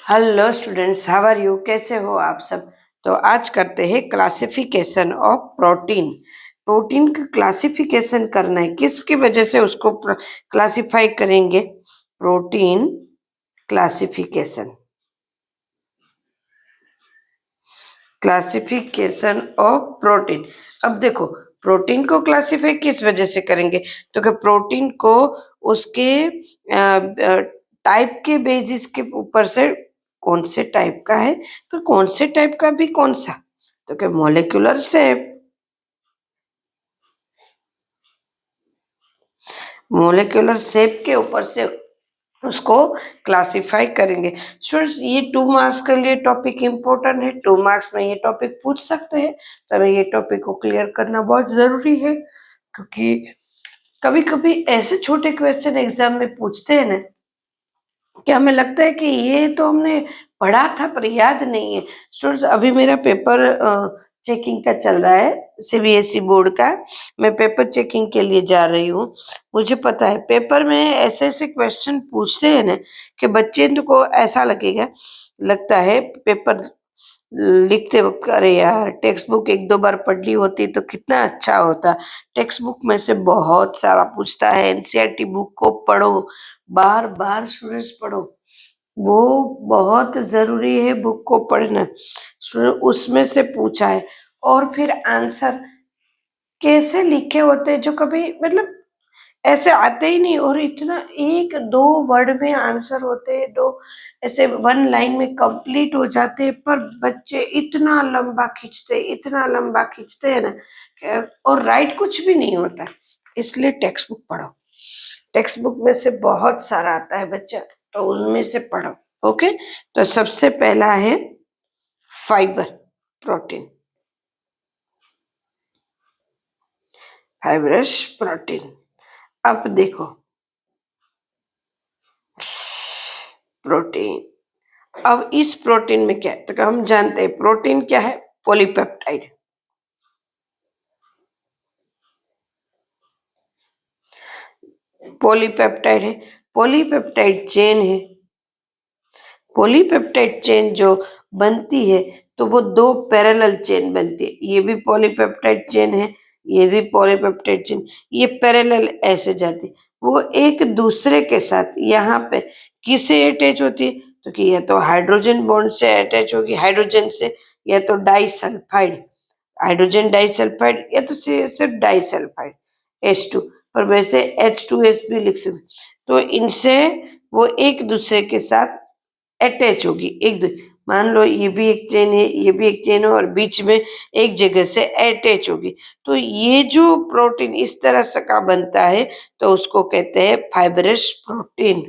Hello students, how are you? कैसे हो आप सब? तो आज करते हैं क्लासिफिकेशन ऑफ प्रोटीन। प्रोटीन का क्लासिफिकेशन करना है, किसकी वजह से उसको क्लासिफाई करेंगे? Protein classification, classification of protein. अब देखो, प्रोटीन को क्लासिफाई किस वजह से करेंगे? तो कि प्रोटीन को उसके टाइप के बेसिस के ऊपर से कौन से टाइप का है, तो कौन से टाइप का भी कौन सा, तो कि मॉलिक्यूलर शेप, मॉलिक्यूलर शेप के ऊपर से उसको क्लासिफाई करेंगे। स्टूडेंट्स, ये 2 मार्क्स के लिए टॉपिक इम्पोर्टेंट है, 2 मार्क्स में ये टॉपिक पूछ सकते हैं, तो हमें ये टॉपिक को क्लियर करना बहुत जरूरी है, क्योंकि कभी कभी ऐसे छोटे क्वेश्चन एग्जाम में पूछते हैं ना कि हमें लगता है कि ये तो हमने पढ़ा था पर याद नहीं है। स्टूडेंट्स, अभी मेरा पेपर चेकिंग का चल रहा है, सीबीएसई बोर्ड का। मैं पेपर चेकिंग के लिए जा रही हूँ। मुझे पता है पेपर में ऐसे ऐसे क्वेश्चन पूछते हैं ना कि बच्चे को ऐसा लगता है पेपर लिखते वक्त, अरे यार टेक्स्ट बुक 1-2 बार पढ़ ली होती तो कितना अच्छा होता। टेक्स्ट बुक में से बहुत सारा पूछता है, एनसीईआरटी बुक को पढ़ो, बार बार स्टूडेंट्स पढ़ो, वो बहुत जरूरी है बुक को पढ़ना। उसमें से पूछा है, और फिर आंसर कैसे लिखे होते हैं जो कभी मतलब ऐसे आते ही नहीं, और इतना 1-2 वर्ड में आंसर होते हैं, दो ऐसे 1 लाइन में कंप्लीट हो जाते हैं, पर बच्चे इतना लंबा खींचते, इतना लंबा खींचते हैं ना और राइट कुछ भी नहीं होता। इसलिए टेक्स्ट बुक पढ़ो, टेक्स्ट बुक में से बहुत सारा आता है बच्चा, तो उनमें से पढ़ो। ओके, तो सबसे पहला है फाइबर प्रोटीन, फाइबरस प्रोटीन। अब देखो प्रोटीन, अब इस प्रोटीन में क्या है, तो हम जानते हैं प्रोटीन क्या है, पॉलीपेप्टाइड। पॉलीपेप्टाइड है, पॉलीपेप्टाइड चेन है। पॉलीपेप्टाइड चेन जो बनती है, तो वो 2 पैरेलल चेन बनती है। ये भी पॉलीपेप्टाइड चेन है, ये भी पॉलीपेप्टाइड चेन, ये पैरेलल ऐसे जाती है। वो एक दूसरे के साथ यहाँ पे किससे अटैच होती है, तो कि या तो हाइड्रोजन बॉन्ड से अटैच होगी, हाइड्रोजन से, या तो डाइसल्फाइड, हाइड्रोजन डाइसल्फाइड, या तो सिर्फ डाइसल्फाइड H2, पर वैसे H2S भी लिख सकते। तो इनसे वो एक दूसरे के साथ अटैच होगी, मान लो ये भी एक चेन है, ये भी एक चेन है, और बीच में एक जगह से अटैच होगी। तो ये जो प्रोटीन इस तरह से का बनता है, तो उसको कहते हैं फाइबरस प्रोटीन।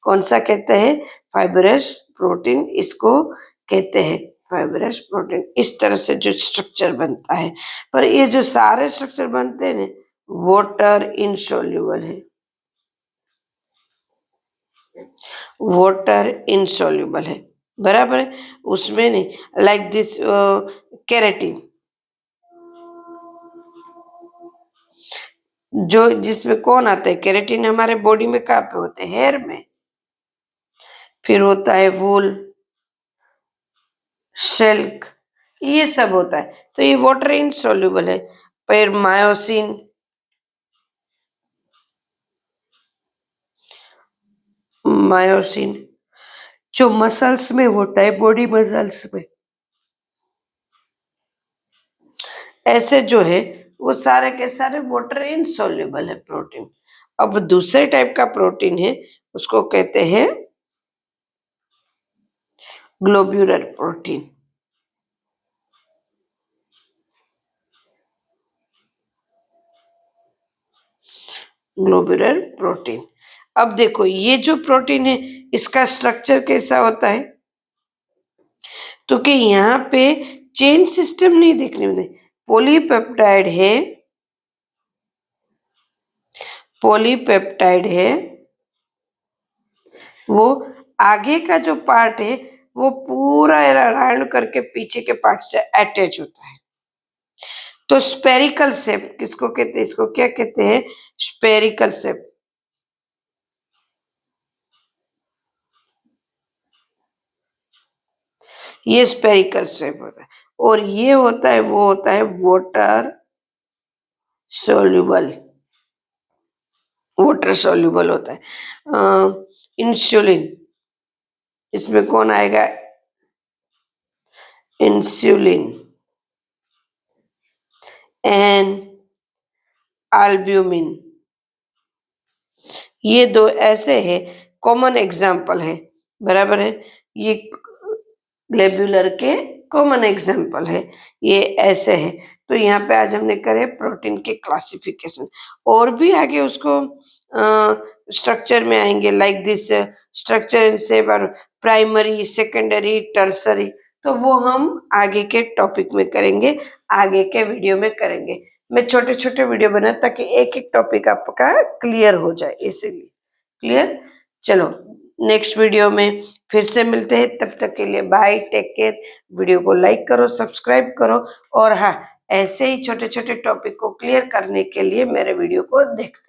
कौन सा कहते हैं? फाइबरस प्रोटीन, इसको कहते हैं फाइबरस प्रोटीन। इस तरह से जो स्ट्रक्चर बनता है, पर ये जो सारे स्ट्रक्चर बनते हैं ना, वाटर इनसोल्यूबल है, वाटर इनसोल्यूबल है, बराबर है, उसमें नहीं। लाइक दिस केराटिन, जो जिसमें कौन आता है, केराटिन हमारे बॉडी में कहाँ पे होते हैं? हेयर में। फिर होता है वूल, सिल्क, ये सब होता है, तो ये वाटर इनसोल्यूबल है। फिर मायोसिन, मायोसिन जो मसल्स में होता है, बॉडी मसल्स में, ऐसे जो है वो सारे के सारे वाटर इनसोल्यूबल है प्रोटीन। अब दूसरे टाइप का प्रोटीन है, उसको कहते हैं ग्लोब्यूलर प्रोटीन, ग्लोब्यूलर प्रोटीन। अब देखो ये जो प्रोटीन है, इसका स्ट्रक्चर कैसा होता है, तो कि यहाँ पे चेन सिस्टम नहीं देखने में, पॉलीपेप्टाइड है, पॉलीपेप्टाइड है, वो आगे का जो पार्ट है वो पूरा राउंड करके पीछे के पार्ट से अटैच होता है। तो स्पेरिकल शेप किसको कहते हैं, इसको क्या कहते हैं? Spherical shape. ये स्पेरिकल शेप होता है। और ये होता है, वो होता है वाटर सोल्यूबल, वाटर सोल्यूबल होता है। इंसुलिन, इसमें कौन आएगा? इंसुलिन एंड एल्ब्यूमिन, ये दो ऐसे है कॉमन एग्जाम्पल है, बराबर है। ये ग्लोब्यूलर के कॉमन एग्जाम्पल है, ये ऐसे है। तो यहाँ पे आज हमने करे प्रोटीन के क्लासिफिकेशन, और भी आगे उसको स्ट्रक्चर में आएंगे, like this structure in shape और प्राइमरी, सेकेंडरी, टर्सरी, तो वो हम आगे के टॉपिक में करेंगे, आगे के वीडियो में करेंगे। मैं छोटे छोटे वीडियो बना ताकि एक एक टॉपिक आपका क्लियर हो जाए, इसीलिए। क्लियर? चलो नेक्स्ट वीडियो में फिर से मिलते हैं, तब तक के लिए बाय, टेक केयर। वीडियो को लाइक करो, सब्सक्राइब करो, और हाँ, ऐसे ही छोटे छोटे टॉपिक को क्लियर करने के लिए मेरे वीडियो को देखते